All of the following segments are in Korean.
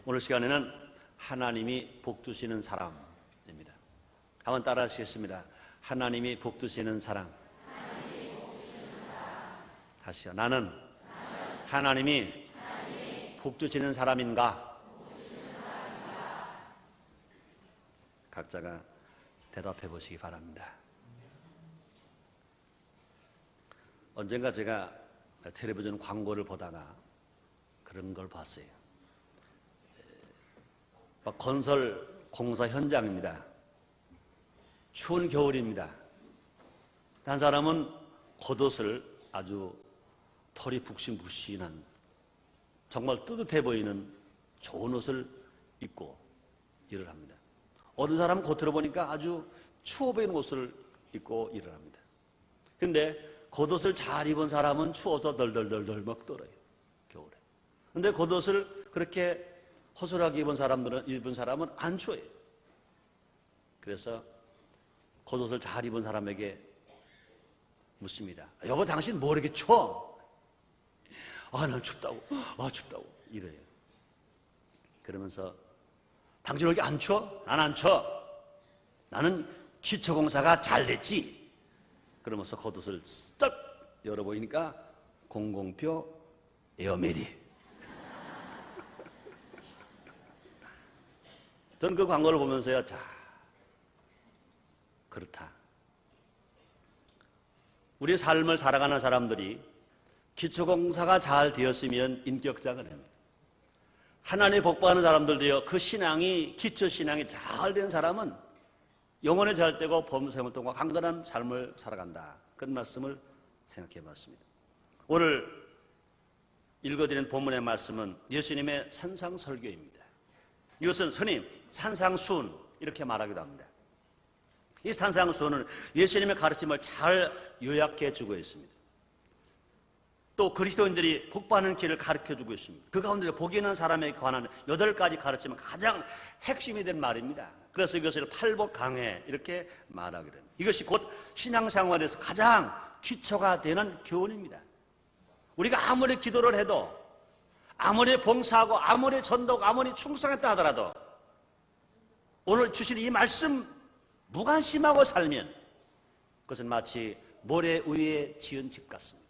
오늘 시간에는 하나님이 복 주시는 사람입니다. 한번 따라 하시겠습니다. 하나님이 복 주시는 사람. 다시요. 나는 하나님이 복 주시는 사람인가? 각자가 대답해 보시기 바랍니다. 언젠가 제가 텔레비전 광고를 보다가 그런 걸 봤어요. 건설 공사 현장입니다. 추운 겨울입니다. 한 사람은 겉옷을 아주 털이 푹신푹신한 정말 뜨뜻해 보이는 좋은 옷을 입고 일을 합니다. 어떤 사람은 겉으로 보니까 아주 추워 보이는 옷을 입고 일을 합니다. 그런데 겉옷을 잘 입은 사람은 추워서 덜덜덜덜 막 떨어요, 겨울에. 그런데 겉옷을 그렇게 허술하게 입은 사람은 안 추워요. 그래서 겉옷을 잘 입은 사람에게 묻습니다. 여보, 당신 뭐 이렇게 추워? 난 춥다고. 춥다고. 이래요. 그러면서 당신 왜 이렇게 안 추워? 난 안 추워. 나는 기초공사가 잘 됐지. 그러면서 겉옷을 싹 열어보니까 공공표 에어메리. 저는 그 광고를 보면서요, 그렇다. 우리 삶을 살아가는 사람들이 기초공사가 잘 되었으면 인격자가 됩니다. 하나님의 복받는 사람들도요, 그 신앙이, 기초신앙이 잘 된 사람은 영혼이 잘 되고 범생활 동안 강건한 삶을 살아간다. 그런 말씀을 생각해 봤습니다. 오늘 읽어드린 본문의 말씀은 예수님의 산상설교입니다. 이것은 스님, 산상수훈 이렇게 말하기도 합니다. 이 산상수훈은 예수님의 가르침을 잘 요약해 주고 있습니다. 또 그리스도인들이 복받는 길을 가르쳐 주고 있습니다. 그 가운데 복 있는 사람에 관한 8가지 가르침은 가장 핵심이 된 말입니다. 그래서 이것을 팔복강해 이렇게 말하게 됩니다. 이것이 곧 신앙생활에서 가장 기초가 되는 교훈입니다. 우리가 아무리 기도를 해도, 아무리 봉사하고, 아무리 전도하고, 아무리 충성했다 하더라도 오늘 주신 이 말씀 무관심하고 살면 그것은 마치 모래 위에 지은 집 같습니다.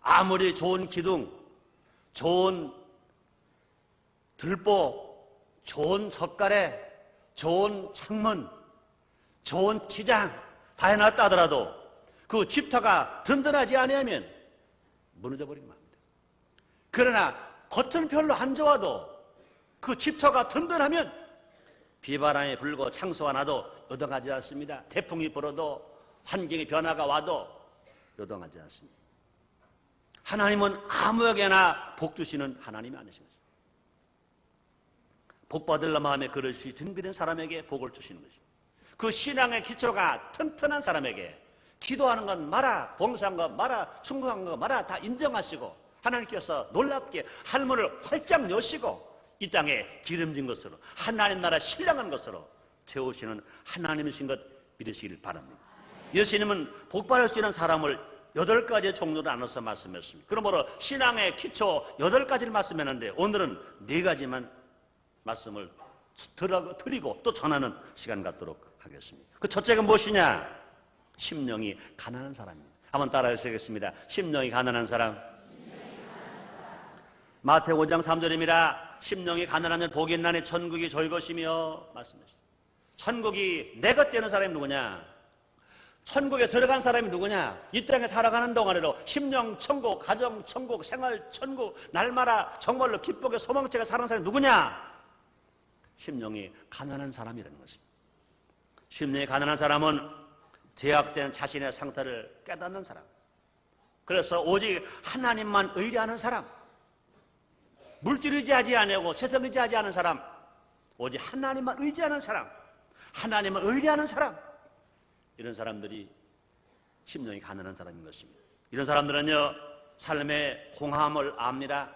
아무리 좋은 기둥, 좋은 들보, 좋은 석가래, 좋은 창문, 좋은 지장 다 해놨다 하더라도 그 집터가 든든하지 않으면 무너져 버리는 겁니다. 그러나 겉은 별로 안 좋아도 그 집터가 든든하면 비바람이 불고 창수가 나도 요동하지 않습니다. 태풍이 불어도 환경의 변화가 와도 요동하지 않습니다. 하나님은 아무에게나 복 주시는 하나님이 아니신 것입니다. 복 받을 마음에 그릇이 든든한 사람에게 복을 주시는 것입니다. 그 신앙의 기초가 튼튼한 사람에게 기도하는 건 마라, 봉사한 건 마라, 충성한 건 마라 다 인정하시고 하나님께서 놀랍게 할문을 활짝 여시고 이 땅에 기름진 것으로 하나님 나라 신령한 것으로 채우시는 하나님이신 것 믿으시길 바랍니다. 예수님은 복받을 수 있는 사람을 8가지의 종류로 나눠서 말씀했습니다. 그러므로 신앙의 기초 8가지를 말씀했는데 오늘은 4가지만 말씀을 드리고 또 전하는 시간 갖도록 하겠습니다. 그 첫째가 무엇이냐? 심령이 가난한 사람입니다. 한번 따라 하시겠습니다. 심령이 가난한 사람. 마태복음 5장 3절입니다. 심령이 가난한 자는 복이 있나니 천국이 저희 것이며 말씀하셨습니다. 천국이 내 것 되는 사람이 누구냐? 천국에 들어간 사람이 누구냐? 이 땅에 살아가는 동안에도 심령 천국, 가정 천국, 생활 천국, 날마다 정말로 기쁘게 소망체가 사는 사람이 누구냐? 심령이 가난한 사람이라는 것입니다. 심령이 가난한 사람은 제약된 자신의 상태를 깨닫는 사람, 그래서 오직 하나님만 의뢰하는 사람, 물질 의지하지 아니하고 세상 의지하지 않은 사람, 오직 하나님만 의지하는 사람, 하나님만 의뢰하는 사람, 이런 사람들이 심령이 가난한 사람인 것입니다. 이런 사람들은요, 삶의 공함을 압니다.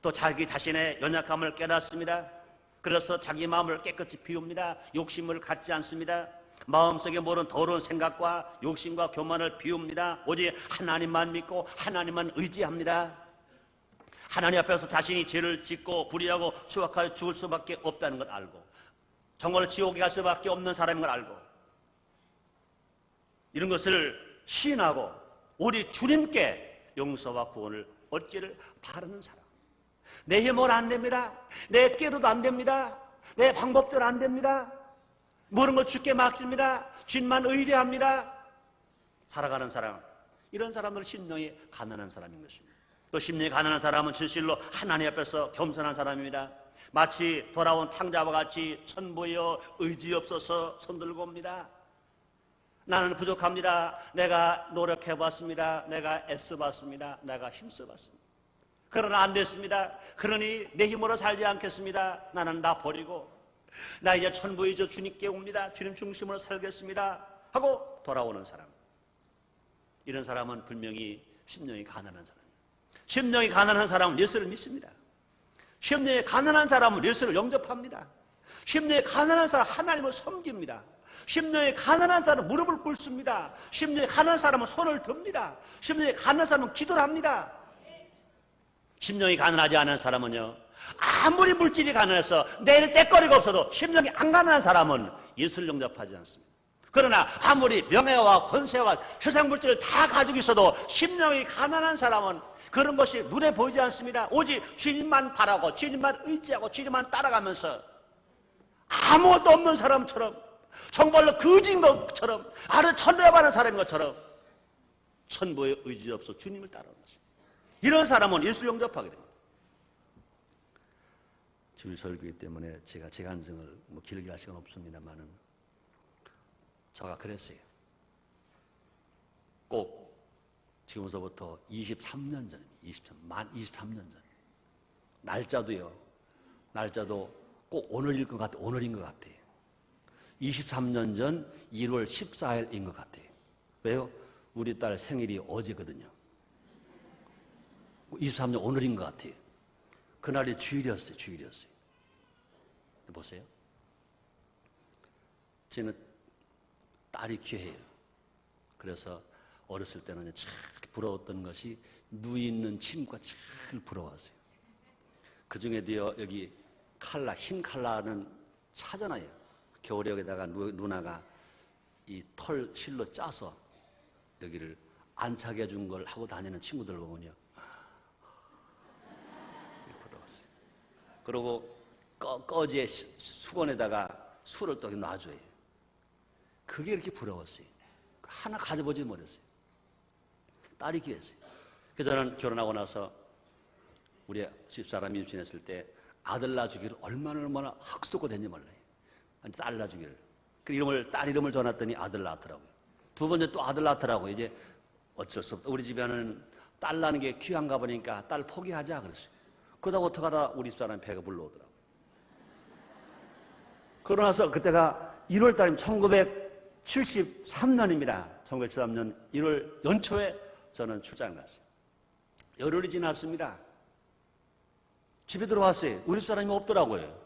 또 자기 자신의 연약함을 깨닫습니다. 그래서 자기 마음을 깨끗이 비웁니다. 욕심을 갖지 않습니다. 마음속에 모른 더러운 생각과 욕심과 교만을 비웁니다. 오직 하나님만 믿고 하나님만 의지합니다. 하나님 앞에서 자신이 죄를 짓고 불의하고 추악하여 죽을 수밖에 없다는 걸 알고 정말로 지옥에 갈 수밖에 없는 사람인 걸 알고 이런 것을 시인하고 우리 주님께 용서와 구원을 얻기를 바라는 사람. 내 힘으로 안 됩니다. 내 깨로도 안 됩니다. 내 방법대로 안 됩니다. 모든 걸 주께 맡깁니다. 주님만 의뢰합니다. 살아가는 사람, 이런 사람들은 심령이 가난한 사람인 것입니다. 또 심령이 가난한 사람은 진실로 하나님 앞에서 겸손한 사람입니다. 마치 돌아온 탕자와 같이 천부여 의지 없어서 손들고 옵니다. 나는 부족합니다. 내가 노력해봤습니다. 내가 애써봤습니다. 내가 힘써봤습니다. 그러나 안 됐습니다. 그러니 내 힘으로 살지 않겠습니다. 나는 나 버리고 나 이제 천부의저 주님께 옵니다. 주님 중심으로 살겠습니다 하고 돌아오는 사람, 이런 사람은 분명히 심령이 가난한 사람입니다. 심령이 가난한 사람은 예수를 믿습니다. 심령이 가난한 사람은 예수를 영접합니다. 심령이 가난한 사람은 하나님을 섬깁니다. 심령이 가난한 사람은 무릎을 꿇습니다. 심령이 가난한 사람은 손을 듭니다. 심령이 가난한 사람은 기도를 합니다. 심령이 가난하지 않은 사람은요, 아무리 물질이 가난해서 내일 떼거리가 없어도 심령이 안 가난한 사람은 예수를 영접하지 않습니다. 그러나 아무리 명예와 권세와 세상 물질을 다 가지고 있어도 심령이 가난한 사람은 그런 것이 눈에 보이지 않습니다. 오직 주님만 바라고 주님만 의지하고 주님만 따라가면서 아무것도 없는 사람처럼, 정말로 거지인 것처럼, 아주 천대받은 사람인 것처럼 천부에 의지 없어 주님을 따라오는 것입니다. 이런 사람은 예수를 영접하게 됩니다. 주일 설교이기 때문에 제가 제 간증을 길게 할 시간 없습니다만은 제가 그랬어요. 꼭 지금서부터 23년 전입니다. 만 23년 전. 날짜도 꼭 오늘인 것 같아요. 23년 전 1월 14일인 것 같아요. 왜요? 우리 딸 생일이 어제거든요. 23년 오늘인 것 같아요. 그날이 주일이었어요. 보세요. 저는 딸이 귀해요. 그래서 어렸을 때는 참 부러웠던 것이 누이 있는 친구가 참 부러웠어요. 그 중에도요, 여기 흰 칼라는 차잖아요. 겨울에 여기다가 누나가 이 털 실로 짜서 여기를 안 차게 해준 걸 하고 다니는 친구들 보면요, 부러웠어요. 그리고 꺼지에 수건에다가 술을 또 놔줘요. 그게 이렇게 부러웠어요. 하나 가져보지 못했어요. 딸이 귀했어요. 그래서 저는 결혼하고 나서 우리 집사람이 임신했을 때 아들 낳아주기를 얼마나 학수고 됐는지 몰라요. 딸 낳아주기를. 그 딸 이름을 줘놨더니 아들 낳았더라고요. 두 번째 또 아들 낳더라고요. 이제 어쩔 수 없다. 우리 집에는 딸 낳는 게 귀한가 보니까 딸 포기하자 그랬어요. 그러다가 어떡하다 우리 집사람이 배가 불러오더라고요. 그러고 나서 그때가 1월 달이면 1973년입니다. 1973년 1월 연초에 저는 출장을 갔어요. 열흘이 지났습니다. 집에 들어왔어요. 우리 집사람이 없더라고요.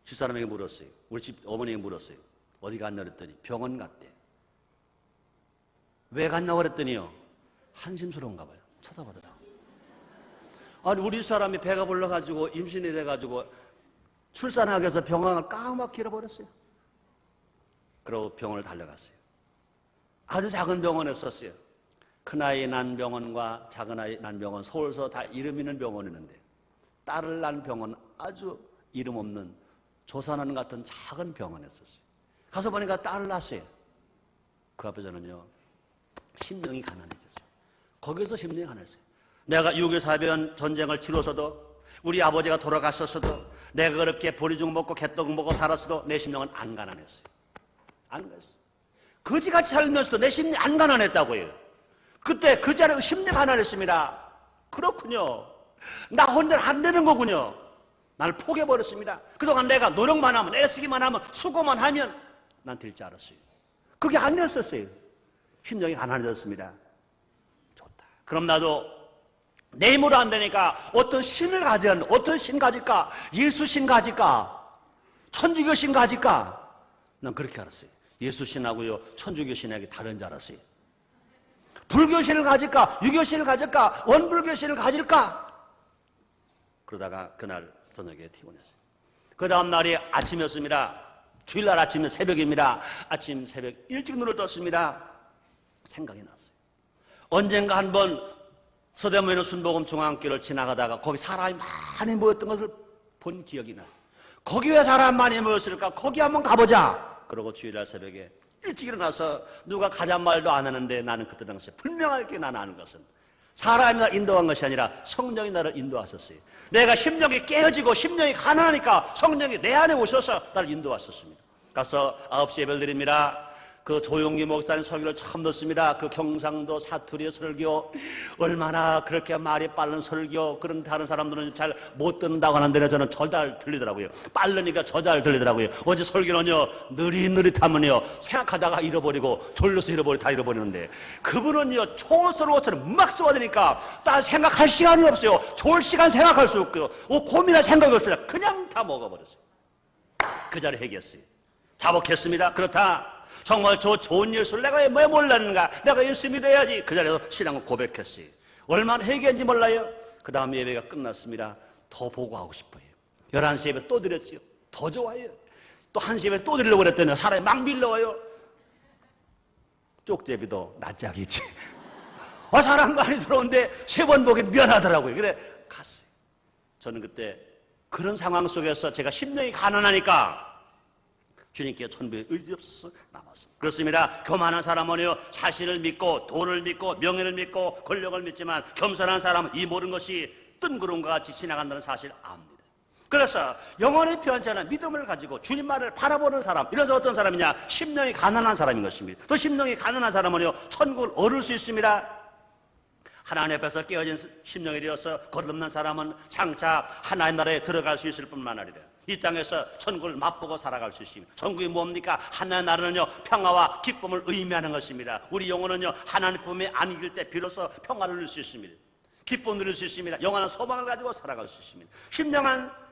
집사람에게 물었어요. 우리 집 어머니에게 물었어요. 어디 갔냐 그랬더니 병원 갔대. 왜 갔냐고 그랬더니요, 한심스러운가 봐요. 쳐다보더라고요. 아니, 우리 집사람이 배가 불러가지고 임신이 돼가지고 출산하기 위해서 병원을 까맣게 잃어버렸어요. 그리고 병원을 달려갔어요. 아주 작은 병원에 썼어요. 큰아이 난 병원과 작은아이 난 병원, 서울서 다 이름 있는 병원이 있는데 딸을 낳은 병원, 아주 이름 없는 조산원 같은 작은 병원에 썼어요. 가서 보니까 딸을 낳았어요. 그 앞에 저는요, 심령이 가난해졌어요. 거기서 심령이 가난했어요. 내가 6.25 사변 전쟁을 치러서도, 우리 아버지가 돌아갔었어도, 내가 그렇게 보리죽 먹고 개떡 먹고 살았어도 내 심령은 안 가난했어요. 안 가난했어요. 거지같이 살면서도 내 심령이 안 가난했다고요. 그때 그 자리에 심령이 가난했습니다. 그렇군요. 나 혼자 안 되는 거군요. 나를 포기해버렸습니다. 그동안 내가 노력만 하면, 애쓰기만 하면, 수고만 하면 난 될 줄 알았어요. 그게 안 됐었어요. 심령이 가난해졌습니다. 좋다. 그럼 나도 내 힘으로 안 되니까 어떤 신을 가지는, 어떤 신 가질까? 예수 신 가질까? 천주교 신 가질까? 난 그렇게 알았어요. 예수 신하고요, 천주교 신하고 다른 줄 알았어요. 불교 신을 가질까? 유교 신을 가질까? 원불교 신을 가질까? 그러다가 그날 저녁에 퇴원했어요. 그 다음 날이 아침이었습니다. 주일날 아침 새벽입니다. 아침 새벽 일찍 눈을 떴습니다. 생각이 났어요. 언젠가 한번 서대문에 있는 순복음 중앙교를 지나가다가 거기 사람이 많이 모였던 것을 본 기억이 나요. 거기 왜 사람 많이 모였을까? 거기 한번 가보자. 그러고 주일날 새벽에 일찍 일어나서 누가 가잔 말도 안 하는데 나는 그때 당시에 분명하게 나는 아는 것은 사람이 나를 인도한 것이 아니라 성령이 나를 인도하셨어요. 내가 심령이 깨어지고 심령이 가난하니까 성령이 내 안에 오셔서 나를 인도하셨습니다. 가서 9시 예배를 드립니다. 그 조용기 목사님 설교를 처음 듣습니다. 그 경상도 사투리의 설교, 얼마나 그렇게 말이 빠른 설교, 그런 다른 사람들은 잘 못 듣는다고 하는데 저는 저 잘 들리더라고요. 빠르니까 저 잘 들리더라고요. 어제 설교는요, 느릿느릿하면요, 생각하다가 잃어버리고, 졸려서 잃어버리고 다 잃어버리는데, 그분은요, 총을 쏘는 것처럼 막 쏘아대니까, 딱 생각할 시간이 없어요. 좋을 시간 생각할 수 없고요. 고민할 생각이 없어요. 그냥 다 먹어버렸어요. 그 자리에 회개했어요. 자복했습니다. 그렇다. 정말 저 좋은 예수를 내가 왜 몰랐는가? 내가 예수 믿어야지. 그 자리에서 신앙을 고백했어요. 얼마나 회개한지 몰라요? 그 다음 예배가 끝났습니다. 더 보고 하고 싶어요. 11시 예배 또 드렸지요. 더 좋아요. 또 1시 예배 또 드리려고 그랬더니 사람이 막 밀려와요. 쪽제비도 낯짝이지. 사람 많이 들어오는데 3번 보기 미안하더라고요. 그래 갔어요. 저는 그때 그런 상황 속에서 제가 심령이 가난하니까 주님께 천부의 의지 없어서 남았습니다. 그렇습니다. 교만한 사람은요, 자신을 믿고 돈을 믿고 명예를 믿고 권력을 믿지만 겸손한 사람은 이 모든 것이 뜬구름과 같이 지나간다는 사실을 압니다. 그래서 영원히 편찮은 믿음을 가지고 주님만을 바라보는 사람, 이래서 어떤 사람이냐? 심령이 가난한 사람인 것입니다. 또 심령이 가난한 사람은요, 천국을 얻을 수 있습니다. 하나님 앞에서 깨어진 심령이 되어서 거듭난 사람은 장차 하나님 나라에 들어갈 수 있을 뿐만 아니라 이 땅에서 천국을 맛보고 살아갈 수 있습니다. 천국이 뭡니까? 하나님 나라는요, 평화와 기쁨을 의미하는 것입니다. 우리 영혼은요, 하나님 품에 안길 때 비로소 평화를 누릴 수 있습니다. 기쁨을 누릴 수 있습니다. 영원한 소망을 가지고 살아갈 수 있습니다.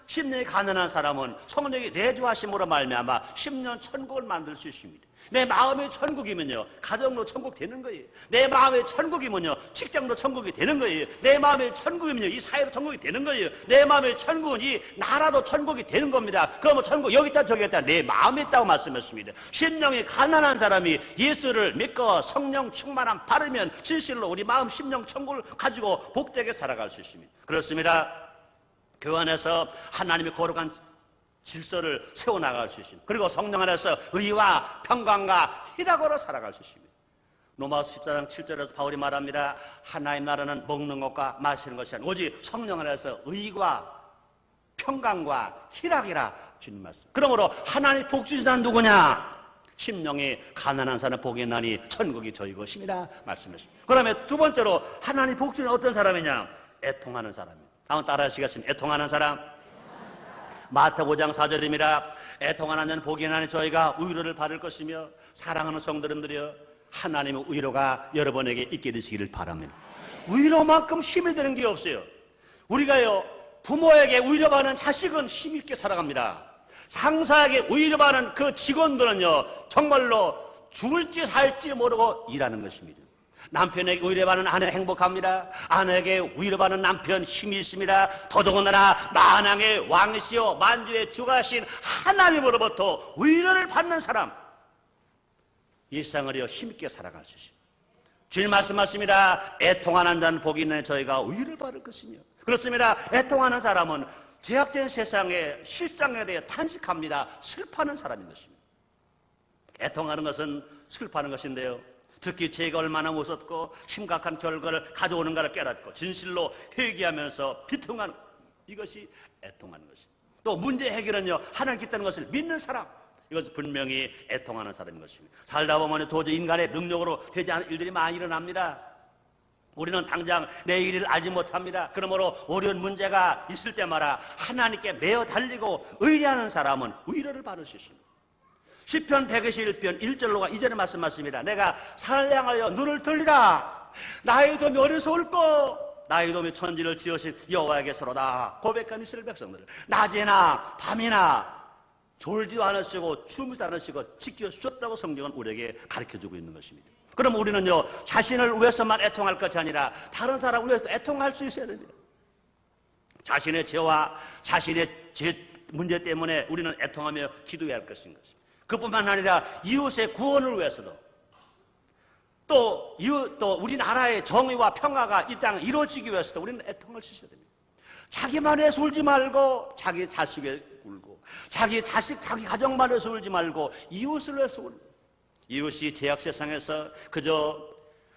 심령이 가난한 사람은 성령이 내주하심으로 말미암아 심령 천국을 만들 수 있습니다. 내 마음의 천국이면요, 가정도 천국 되는 거예요. 내 마음의 천국이면요, 직장도 천국이 되는 거예요. 내 마음의 천국이면요, 이 사회도 천국이 되는 거예요. 내 마음의 천국은 이 나라도 천국이 되는 겁니다. 그러면 천국 여기 있다 저기 있다 내 마음에 있다고 말씀했습니다. 심령이 가난한 사람이 예수를 믿고 성령 충만함 바르면 진실로 우리 마음 심령 천국을 가지고 복되게 살아갈 수 있습니다. 그렇습니다. 교회 안에서 하나님의 거룩한 질서를 세워나갈 수 있습니다. 그리고 성령 안에서 의와 평강과 희락으로 살아갈 수 있습니다. 로마서 14장 7절에서 바울이 말합니다. 하나님 나라는 먹는 것과 마시는 것이 아니라 오직 성령 안에서 의와 평강과 희락이라 주님 말씀. 그러므로 하나님 복 주신 자는 누구냐? 심령이 가난한 사람 복이 있나니 천국이 저희 것입니다 말씀하십니다. 그다음에 두 번째로 하나님 복 주는 어떤 사람이냐? 애통하는 사람입니다. 한번 따라 하시겠습니다. 애통하는 사람. 마태복음 5장 4절입니다. 애통하는 자는 복이 있나니 저희가 위로를 받을 것이며 사랑하는 성도님들이여 하나님의 위로가 여러분에게 있게 되시기를 바랍니다. 위로만큼 힘이 되는 게 없어요. 우리가요, 부모에게 위로받는 자식은 힘있게 살아갑니다. 상사에게 위로받는 그 직원들은요, 정말로 죽을지 살지 모르고 일하는 것입니다. 남편에게 위로받는 아내 행복합니다. 아내에게 위로받는 남편 힘이 있습니다. 더더군다나 만왕의 왕이시오 만주의 주가신 하나님으로부터 위로를 받는 사람, 일상을요 힘있게 살아갈 수 있습니다. 주님 말씀하십니다. 애통하는 자는 복이 있나니 저희가 위로를 받을 것이며. 그렇습니다. 애통하는 사람은 죄악된 세상의 실상에 대해 탄식합니다. 슬퍼하는 사람인 것입니다. 애통하는 것은 슬퍼하는 것인데요, 특히 죄가 얼마나 무섭고 심각한 결과를 가져오는가를 깨닫고 진실로 회개하면서 비통하는, 이것이 애통하는 것입니다. 또 문제 해결은요, 하나님께 있다는 것을 믿는 사람, 이것은 분명히 애통하는 사람인 것입니다. 살다 보면 도저히 인간의 능력으로 되지 않은 일들이 많이 일어납니다. 우리는 당장 내일을 알지 못합니다. 그러므로 어려운 문제가 있을 때마다 하나님께 매어 달리고 의뢰하는 사람은 위로를 받을 수 있습니다. 시편 121편 1절로가 2절의 말씀하십니다. 내가 산을 향하여 눈을 들리라. 나의 도움이 어디서 올꼬? 나의 도움이 천지를 지으신 여호와에게서로다. 고백한 이스라엘 백성들을 낮에나 밤이나 졸지도 않으시고 주무시지 않으시고 지켜주셨다고 성경은 우리에게 가르쳐주고 있는 것입니다. 그럼 우리는요, 자신을 위해서만 애통할 것이 아니라 다른 사람을 위해서 애통할 수 있어야 됩니다. 자신의 죄와 자신의 죄 문제 때문에 우리는 애통하며 기도해야 할 것인 것입니다. 그뿐만 아니라 이웃의 구원을 위해서도 또 우리나라의 정의와 평화가 이 땅에 이루어지기 위해서도 우리는 애통을 쓰셔야 됩니다. 자기만 해서 울지 말고 자기 자식에 울고 자기 자식, 자기 가정만 해서 울지 말고 이웃을 위해서 울고 이웃이 죄악 세상에서 그저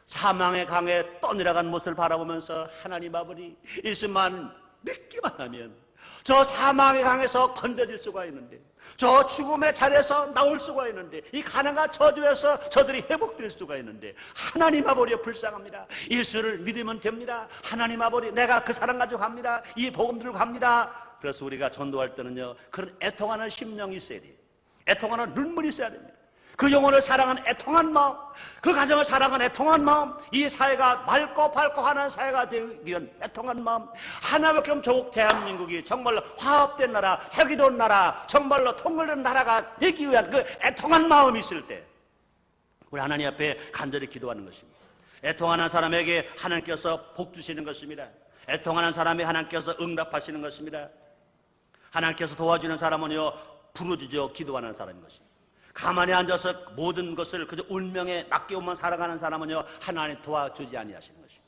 사망의 강에 떠내려간 모습을 바라보면서 하나님 아버지 예수만 믿기만 하면 저 사망의 강에서 건져질 수가 있는데 저 죽음의 자리에서 나올 수가 있는데 이 가난과 저주에서 저들이 회복될 수가 있는데 하나님 아버지 불쌍합니다. 예수를 믿으면 됩니다. 하나님 아버지 내가 그 사랑 가지고 갑니다. 이 복음 들고 갑니다. 그래서 우리가 전도할 때는요 그런 애통하는 심령이 있어야 돼요. 애통하는 눈물이 있어야 됩니다. 그 영혼을 사랑하는 애통한 마음, 그 가정을 사랑하는 애통한 마음, 이 사회가 맑고 밝고 하는 사회가 되기 위한 애통한 마음, 하나밖에 없는 조국 대한민국이 정말로 화합된 나라, 혈기도운 나라, 정말로 통일된 나라가 되기 위한 그 애통한 마음이 있을 때 우리 하나님 앞에 간절히 기도하는 것입니다. 애통하는 사람에게 하나님께서 복 주시는 것입니다. 애통하는 사람이 하나님께서 응답하시는 것입니다. 하나님께서 도와주는 사람은요 부르짖어 기도하는 사람인 것입니다. 가만히 앉아서 모든 것을 그저 운명에 맡겨만 살아가는 사람은요 하나님 도와주지 아니하시는 것입니다.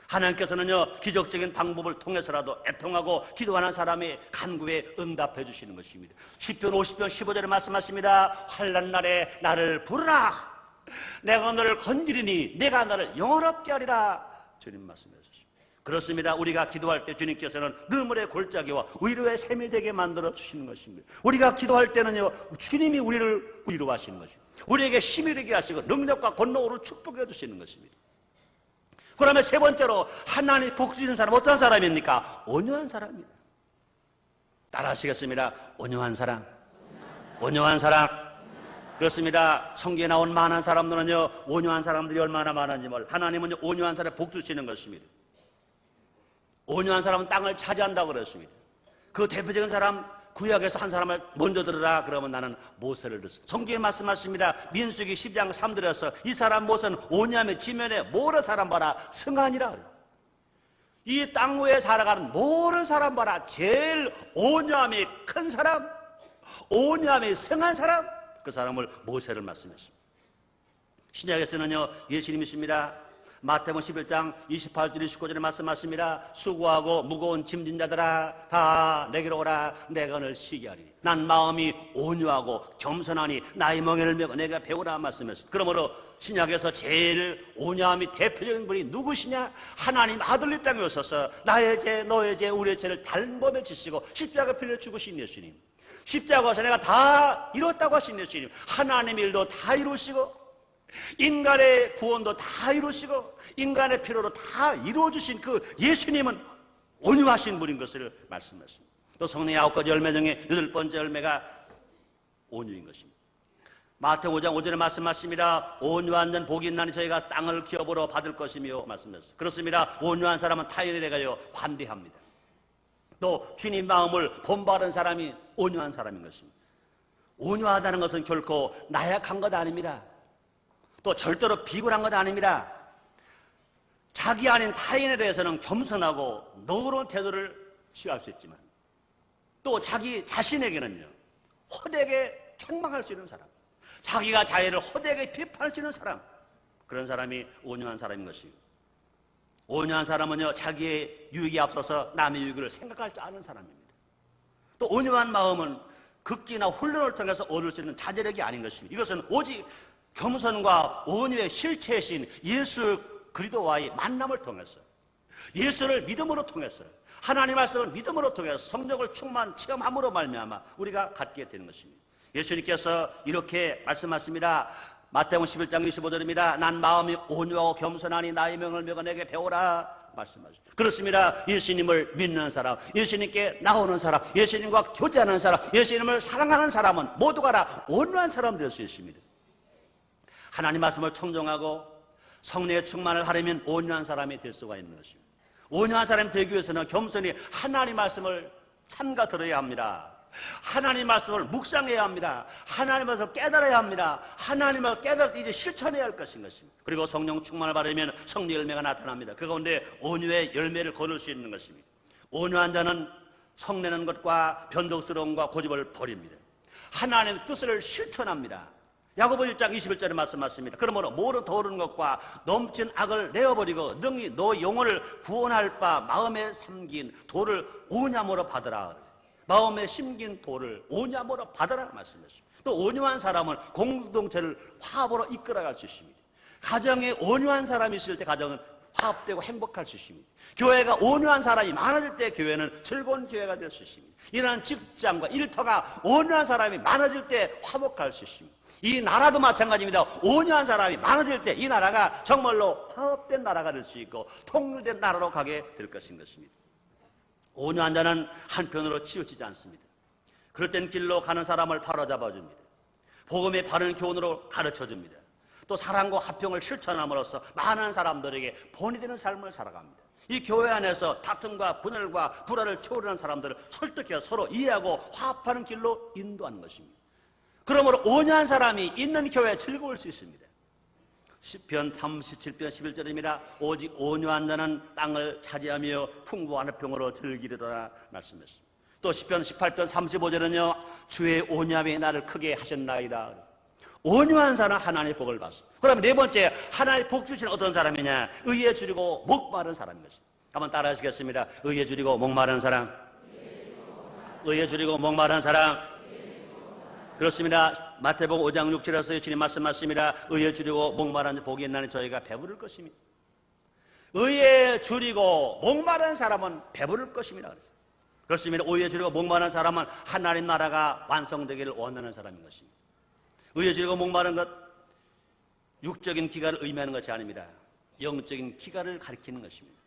하나님께서는요 기적적인 방법을 통해서라도 애통하고 기도하는 사람의 간구에 응답해 주시는 것입니다. 시편 50편 15절에 말씀하십니다. 환난 날에 나를 부르라. 내가 너를 건지리니 내가 너를 영원롭게 하리라. 주님 말씀하셨습니다. 그렇습니다. 우리가 기도할 때 주님께서는 눈물의 골짜기와 위로의 샘이 되게 만들어 주시는 것입니다. 우리가 기도할 때는요 주님이 우리를 위로하시는 것입니다. 우리에게 힘이 되게 하시고 능력과 권능으로 축복해 주시는 것입니다. 그러면 세 번째로 하나님 복 주시는 사람 어떤 사람입니까? 온유한 사람입니다. 따라하시겠습니다. 온유한 사람, 온유한 사람. 그렇습니다. 성경에 나온 많은 사람들은요 온유한 사람들이 얼마나 많은지 몰라. 하나님은 온유한 사람에 복 주시는 것입니다. 온유한 사람은 땅을 차지한다고 그랬습니다. 그 대표적인 사람 구약에서 한 사람을 먼저 들으라 그러면 나는 모세를 들었습니다. 성경에 말씀하십니다. 민수기 10장 3절에서 이 사람 모세는 온유함의 지면에 모래 사람 봐라 승하니라. 이 땅 위에 살아가는 모래 사람 봐라 제일 온유함이 큰 사람, 온유함이 승한 사람, 그 사람을 모세를 말씀했습니다. 신약에서는요 예수님이십니다. 마태복음 11장 28절 29절에 말씀하십니다. 수고하고 무거운 짐진 자들아 다 내게로 오라. 내가 너를 쉬게 하리니 난 마음이 온유하고 겸손하니 나의 멍에를 메고 내가 배우라 말씀했습니다. 그러므로 신약에서 제일 온유함이 대표적인 분이 누구시냐? 하나님 아들이 땅에 오셔서 나의 죄 너의 죄 우리의 죄를 단번에 지시고 십자가 필려 죽으신 예수님, 십자가에서 내가 다 이뤘다고 하신 예수님, 하나님의 일도 다 이루시고 인간의 구원도 다 이루시고 인간의 필요로 다 이루어주신 그 예수님은 온유하신 분인 것을 말씀하십니다. 또 성령의 9가지 열매 중에 8번째 열매가 온유인 것입니다. 마태복음 5장 5절에 말씀하십니다. 온유한 자는 복이 있나니 저희가 땅을 기업으로 받을 것이며 말씀하셨습니다. 그렇습니다. 온유한 사람은 타인에 대하여 관대합니다. 또 주님 마음을 본받은 사람이 온유한 사람인 것입니다. 온유하다는 것은 결코 나약한 것 아닙니다. 또 절대로 비굴한 것 아닙니다. 자기 아닌 타인에 대해서는 겸손하고 너그러운 태도를 취할 수 있지만 또 자기 자신에게는요 헛되게 책망할 수 있는 사람, 자기가 자기를 헛되게 비판할 수 있는 사람, 그런 사람이 온유한 사람인 것이고, 온유한 사람은요 자기의 유익에 앞서서 남의 유익을 생각할 줄 아는 사람입니다. 또 온유한 마음은 극기나 훈련을 통해서 얻을 수 있는 자제력이 아닌 것입니다. 이것은 오직 겸손과 온유의 실체이신 예수 그리스도와의 만남을 통해서, 예수를 믿음으로 통해서, 하나님 말씀을 믿음으로 통해서 성령을 체험함으로 말미암아 우리가 갖게 되는 것입니다. 예수님께서 이렇게 말씀하십니다. 마태복음 11장 25절입니다. 난 마음이 온유하고 겸손하니 나의 명을 메고 내게 배우라 말씀하십니다. 그렇습니다. 예수님을 믿는 사람, 예수님께 나오는 사람, 예수님과 교제하는 사람, 예수님을 사랑하는 사람은 모두가 다 온유한 사람 될 수 있습니다. 하나님 말씀을 청정하고 성령의 충만을 하려면 온유한 사람이 될 수가 있는 것입니다. 온유한 사람이 되기 위해서는 겸손히 하나님 말씀을 참가 들어야 합니다. 하나님 말씀을 묵상해야 합니다. 하나님 말씀을 깨달아야 합니다. 하나님을 깨달을 때 이제 실천해야 할 것인 것입니다. 그리고 성령 충만을 받으면 성령 열매가 나타납니다. 그 가운데 온유의 열매를 거둘 수 있는 것입니다. 온유한 자는 성내는 것과 변덕스러움과 고집을 버립니다. 하나님의 뜻을 실천합니다. 야고보 1장 21절에 말씀 맞습니다. 그러므로 모두 더러운 것과 넘친 악을 내어버리고 능히 너 영혼을 구원할 바 마음에 삼긴 돌을 오냠으로 받으라. 마음에 심긴 돌을 오냠으로 받으라 말씀했습니다. 또 온유한 사람은 공동체를 화합으로 이끌어갈 수 있습니다. 가정에 온유한 사람이 있을 때 가정은 화합되고 행복할 수 있습니다. 교회가 온유한 사람이 많아질 때 교회는 즐거운 교회가 될 수 있습니다. 이러한 직장과 일터가 온유한 사람이 많아질 때 화목할 수 있습니다. 이 나라도 마찬가지입니다. 온유한 사람이 많아질 때 이 나라가 정말로 화합된 나라가 될 수 있고 통일된 나라로 가게 될 것입니다. 온유한 자는 한편으로 치우치지 않습니다. 그럴 땐 길로 가는 사람을 바로잡아줍니다. 복음의 바른 교훈으로 가르쳐줍니다. 또 사랑과 화평을 실천함으로써 많은 사람들에게 본이 되는 삶을 살아갑니다. 이 교회 안에서 다툼과 분열과 불화를 초월하는 사람들을 설득해서 서로 이해하고 화합하는 길로 인도하는 것입니다. 그러므로 온유한 사람이 있는 교회에 즐거울 수 있습니다. 시편 37편 11절입니다. 오직 온유한 자는 땅을 차지하며 풍부한 화평으로 즐기리라 말씀했습니다. 또 시편 18편 35절은요. 주의 온유함이 나를 크게 하셨나이다. 온유한 사람 하나님의 복을 받습니다. 그럼 네 번째 하나님의 복 주시는 어떤 사람이냐? 의에 줄이고 목마른 사람인 것입니다. 한번 따라 하시겠습니다. 의에 줄이고 목마른 사람. 의에 줄이고 목마른 사람. 그렇습니다. 마태복음 5장 6, 7에서 주님 말씀하십니다. 의에 줄이고 목마른 복이 있나니 저희가 배부를 것입니다. 의에 줄이고 목마른 사람은 배부를 것입니다. 그렇습니다. 의에 줄이고 목마른 사람은 하나님 나라가 완성되기를 원하는 사람인 것입니다. 의에 줄이고 목마른 것, 육적인 기가를 의미하는 것이 아닙니다. 영적인 기가를 가리키는 것입니다.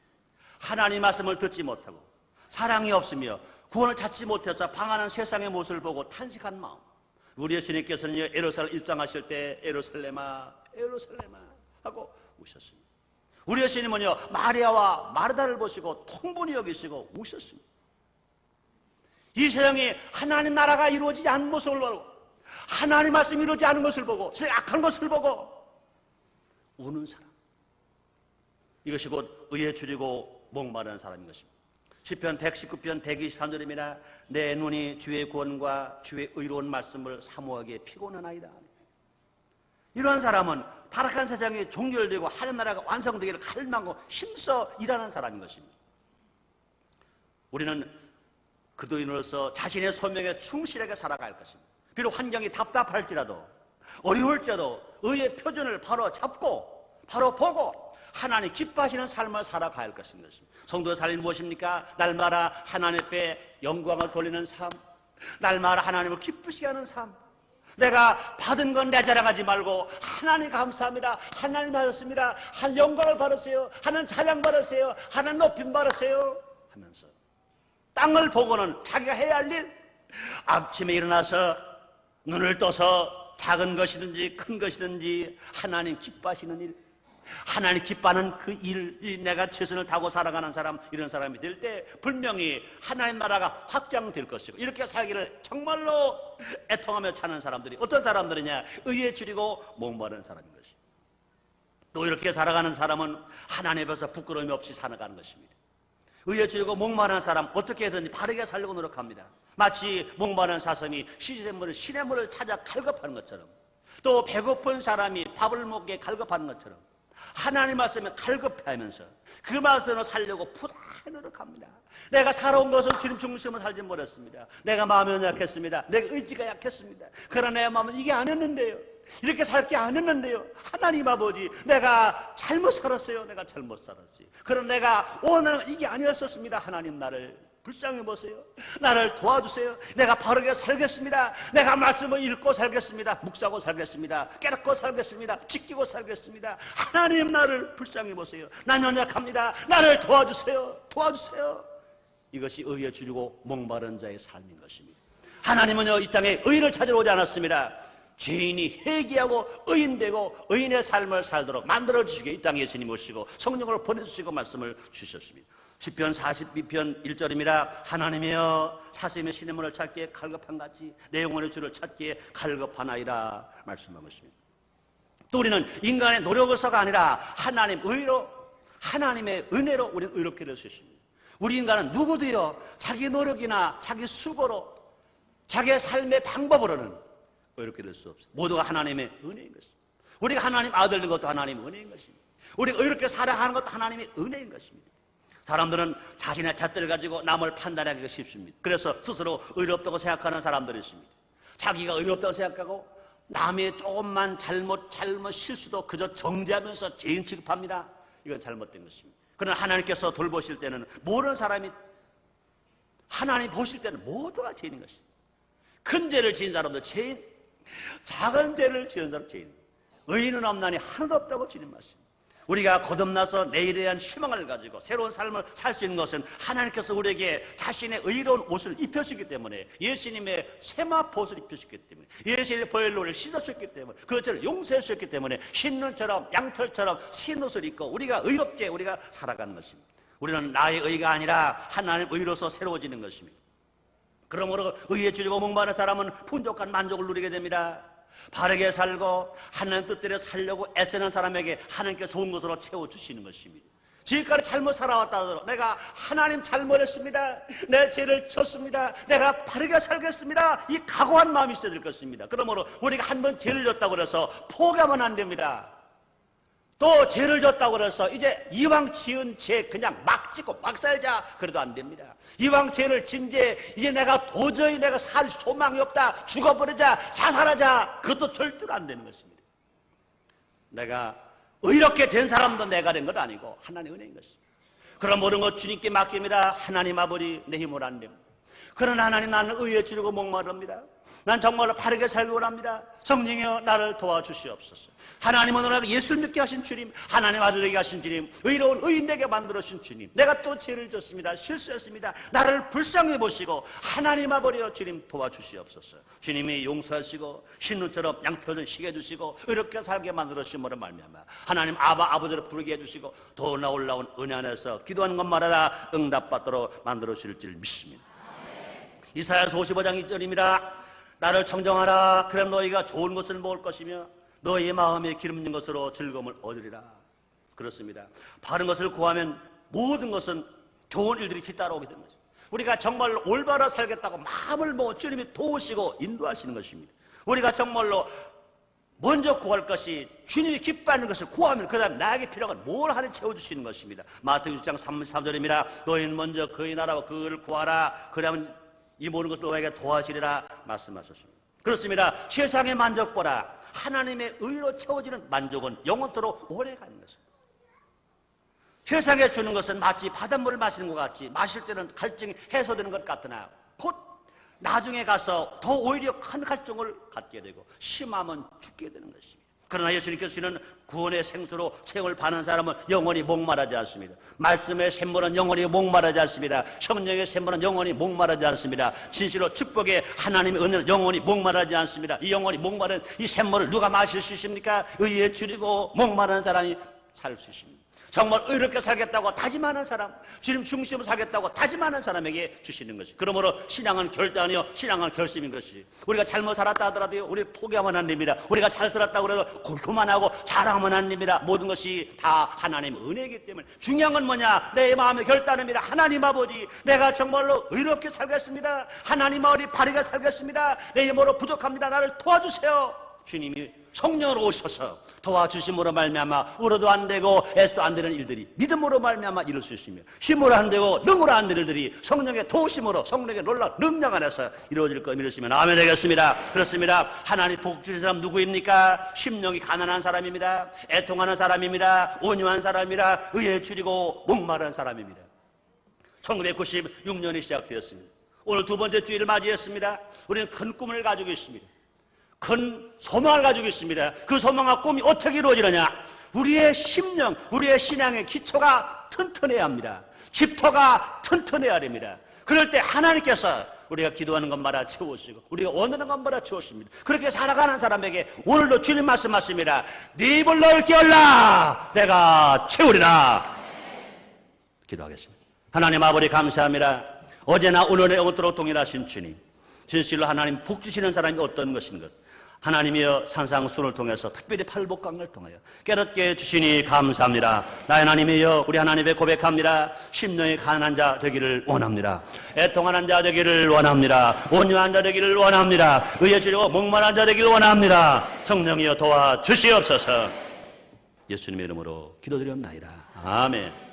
하나님 말씀을 듣지 못하고 사랑이 없으며 구원을 찾지 못해서 방하는 세상의 모습을 보고 탄식한 마음. 우리의 주님께서는 예루살렘 입장하실 때 에루살렘아 에루살렘아 하고 우셨습니다. 우리의 주님은요 마리아와 마르다를 보시고 통분히 여기시고 우셨습니다. 이 세상에 하나님 나라가 이루어지지 않는 모습을 보고 하나님 말씀이 이루어지지 않은 것을 보고 악한 것을 보고 우는 사람, 이것이 곧 의에 줄이고 목마른 사람인 것입니다. 시편 119편 123절입니다. 내 눈이 주의 구원과 주의 의로운 말씀을 사모하기에 피곤하나이다. 이러한 사람은 타락한 세상이 종결되고 하나님 나라가 완성되기를 갈망하고 힘써 일하는 사람인 것입니다. 우리는 그도인으로서 자신의 소명에 충실하게 살아갈 것입니다. 비록 환경이 답답할지라도 어려울지라도 의의 표준을 바로 잡고 바로 보고 하나님 기뻐하시는 삶을 살아가야 할 것입니다. 성도의 삶이 무엇입니까? 날마다 하나님 앞에 영광을 돌리는 삶, 날마다 하나님을 기쁘시게 하는 삶. 내가 받은 건 내 자랑하지 말고 하나님 감사합니다, 하나님 하셨습니다, 한 영광을 받으세요, 하나님 찬양 받으세요, 하나님 높임 받으세요 하면서 땅을 보고는 자기가 해야 할 일, 아침에 일어나서 눈을 떠서 작은 것이든지 큰 것이든지 하나님 기뻐하시는 일, 하나님 기뻐하는 그 일, 내가 최선을 다하고 살아가는 사람, 이런 사람이 될 때 분명히 하나님 나라가 확장될 것이고, 이렇게 살기를 정말로 애통하며 찾는 사람들이 어떤 사람들이냐? 의에 줄이고 목마른 사람인 것입니다. 또 이렇게 살아가는 사람은 하나님 앞에서 부끄러움이 없이 살아가는 것입니다. 의에 줄이고 목마른 사람, 어떻게든지 바르게 살려고 노력합니다. 마치 목마른 사슴이 시냇물을 찾아 갈급하는 것처럼, 또 배고픈 사람이 밥을 먹게 갈급하는 것처럼 하나님 말씀에 갈급해하면서 그 말씀을 살려고 부단히 노력합니다. 내가 살아온 것은 주님 중심으로 살지 못했습니다. 내가 마음이 약했습니다. 내가 의지가 약했습니다. 그러나 내 마음은 이게 아니었는데요, 이렇게 살 게 아니었는데요, 하나님 아버지 내가 잘못 살았어요. 내가 잘못 살았지. 그러나 내가 오늘은 이게 아니었었습니다. 하나님 나를 불쌍히 보세요. 나를 도와주세요. 내가 바르게 살겠습니다. 내가 말씀을 읽고 살겠습니다. 묵상하고 살겠습니다. 깨닫고 살겠습니다. 지키고 살겠습니다. 하나님 나를 불쌍히 보세요. 난 연약합니다. 나를 도와주세요. 도와주세요. 이것이 의에 줄이고 목마른 자의 삶인 것입니다. 하나님은요 이 땅에 의인을 찾으러 오지 않았습니다. 죄인이 회개하고 의인되고 의인의 삶을 살도록 만들어주시기에 이 땅에 예수님 오시고 성령을 보내주시고 말씀을 주셨습니다. 시편 42편 1절입니다. 하나님이여 사슴의 시냇물을 찾기에 갈급한 같이 내 영혼의 주를 찾기에 갈급하나이다 말씀한 것입니다. 또 우리는 인간의 노력에서가 아니라 하나님 의로, 하나님의 은혜로 우리는 의롭게 될 수 있습니다. 우리 인간은 누구도요 자기 노력이나 자기 수고로 자기의 삶의 방법으로는 의롭게 될 수 없어요. 모두가 하나님의 은혜인 것입니다. 우리가 하나님 아들 된 것도 하나님의 은혜인 것입니다. 우리가 의롭게 살아가는 것도 하나님의 은혜인 것입니다. 사람들은 자신의 잣대를 가지고 남을 판단하기가 쉽습니다. 그래서 스스로 의롭다고 생각하는 사람들이 있습니다. 자기가 의롭다고 생각하고 남의 조금만 잘못 실수도 그저 정죄하면서 죄인 취급합니다. 이건 잘못된 것입니다. 그러나 하나님께서 돌보실 때는 모르는 사람이 하나님 보실 때는 모두가 죄인인 것입니다. 큰 죄를 지은 사람도 죄인, 작은 죄를 지은 사람도 죄인. 의인은 없나니 하나도 없다고 주님 말씀. 우리가 거듭나서 내일에 대한 희망을 가지고 새로운 삶을 살 수 있는 것은 하나님께서 우리에게 자신의 의로운 옷을 입혀주기 때문에, 예수님의 세마포옷을 입혀주기 때문에, 예수님의 보혈로를 씻어주셨기 때문에, 그것을 용서해 주셨기 때문에 흰눈처럼 양털처럼 흰 옷을 입고 우리가 의롭게 우리가 살아가는 것입니다. 우리는 나의 의가 아니라 하나님의 의로서 새로워지는 것입니다. 그러므로 의에 줄이고 목마른 사람은 풍족한 만족을 누리게 됩니다. 바르게 살고 하나님 뜻대로 살려고 애쓰는 사람에게 하나님께 좋은 것으로 채워주시는 것입니다. 지금까지 잘못 살아왔다 하더라도 내가 하나님 잘못했습니다, 내 죄를 졌습니다, 내가 바르게 살겠습니다, 이 각오한 마음이 있어야 될 것입니다. 그러므로 우리가 한 번 죄를 졌다고 해서 포기하면 안 됩니다. 또 죄를 졌다고 해서 이제 이왕 지은 죄 그냥 막 짓고 막 살자 그래도 안 됩니다. 이왕 죄를 진 죄 이제 내가 도저히 내가 살 소망이 없다, 죽어버리자, 자살하자, 그것도 절대로 안 되는 것입니다. 내가 의롭게 된 사람도 내가 된 건 아니고 하나님의 은혜인 것입니다. 그런 모든 것 주님께 맡깁니다. 하나님 아버지, 내 힘으로 안 됩니다. 그러나 하나님, 나는 의에 줄이고 목마릅니다. 난 정말로 바르게 살기 원합니다. 성령이여 나를 도와주시옵소서. 하나님은 오늘 예수를 믿게 하신 주님, 하나님 아들 되게 하신 주님, 의로운 의인 되게 만들어주신 주님, 내가 또 죄를 졌습니다, 실수했습니다, 나를 불쌍히 보시고 하나님 아버지여 주님 도와주시옵소서. 주님이 용서하시고 신눈처럼 양털을 쉬게 해주시고 의롭게 살게 만들어주심으로 말미암아 하나님 아버지를 부르게 해주시고 더 올라온 은혜 안에서 기도하는 것마다 응답받도록 만들어주실 줄 믿습니다. 이사야서 55장 2절입니다. 나를 청정하라. 그럼 너희가 좋은 것을 먹을 것이며 너희의 마음에 기름진 것으로 즐거움을 얻으리라. 그렇습니다. 바른 것을 구하면 모든 것은 좋은 일들이 뒤따라오게 되는 것입니다. 우리가 정말로 올바로 살겠다고 마음을 먹어 주님이 도우시고 인도하시는 것입니다. 우리가 정말로 먼저 구할 것이 주님이 기뻐하는 것을 구하면 그 다음 나에게 필요한 뭘 하나 채워주시는 것입니다. 마태복음 6장 3절입니다. 너희는 먼저 그의 나라와 그를 구하라. 그러면 이 모든 것을 너에게 도와주리라 말씀하셨습니다. 그렇습니다. 세상의 만족보다 하나님의 의로 채워지는 만족은 영원토록 오래가는 것입니다. 세상에 주는 것은 마치 바닷물을 마시는 것 같이 마실 때는 갈증이 해소되는 것 같으나 곧 나중에 가서 더 오히려 큰 갈증을 갖게 되고 심하면 죽게 되는 것입니다. 그러나 예수님께서 주시는 구원의 생수로 체험을 받는 사람은 영원히 목마르지 않습니다. 말씀의 샘물은 영원히 목마르지 않습니다. 성령의 샘물은 영원히 목마르지 않습니다. 진실로 축복의 하나님의 은혜는 영원히 목마르지 않습니다. 이 영원히 목마른 이 샘물을 누가 마실 수 있습니까? 의에 줄이고 목마른 사람이 살 수 있습니다. 정말 의롭게 살겠다고 다짐하는 사람, 주님 중심으로 살겠다고 다짐하는 사람에게 주시는 것이. 그러므로 신앙은 결단이요, 신앙은 결심인 것이. 우리가 잘못 살았다 하더라도 우리 포기하면 안 됩니다. 우리가 잘 살았다고 해도 교만하고 자랑하면 안 됩니다. 모든 것이 다 하나님의 은혜이기 때문에. 중요한 건 뭐냐? 내 마음의 결단입니다. 하나님 아버지, 내가 정말로 의롭게 살겠습니다. 하나님 아버지, 바르게 살겠습니다. 내 힘으로 부족합니다. 나를 도와주세요. 주님이 성령으로 오셔서 도와주심으로 말미암아 울어도 안 되고 애써도 안 되는 일들이 믿음으로 말미암아 이룰 수 있으며, 힘으로 안 되고 능으로 안 되는 일들이 성령의 도우심으로 성령의 놀라운 능력 안에서 이루어질 거 믿으시면 아멘 되겠습니다. 그렇습니다. 하나님 복 주신 사람 누구입니까? 심령이 가난한 사람입니다. 애통하는 사람입니다. 온유한 사람이라 의에 줄이고 목마른 사람입니다. 1996년이 시작되었습니다. 오늘 두 번째 주일을 맞이했습니다. 우리는 큰 꿈을 가지고 있습니다. 큰 소망을 가지고 있습니다. 그 소망과 꿈이 어떻게 이루어지느냐? 우리의 심령, 우리의 신앙의 기초가 튼튼해야 합니다. 집토가 튼튼해야 됩니다. 그럴 때 하나님께서 우리가 기도하는 것마다 채우시고 우리가 원하는 것마다 채우십니다. 그렇게 살아가는 사람에게 오늘도 주님 말씀하십니다. 네 입을 넓게 열라, 내가 채우리라. 기도하겠습니다. 하나님 아버지 감사합니다. 어제나 오늘의 영원토록 동일하신 주님, 진실로 하나님 복 주시는 사람이 어떤 것인가? 하나님이여 산상수훈을 통해서 특별히 팔복강을 통하여 깨닫게 해주시니 감사합니다. 나의 하나님이여 우리 하나님의 고백합니다. 심령이 가난한 자 되기를 원합니다. 애통하는 자 되기를 원합니다. 온유한 자 되기를 원합니다. 의에 주려고 목마른 자 되기를 원합니다. 성령이여 도와주시옵소서. 예수님의 이름으로 기도드렸나이다. 아멘.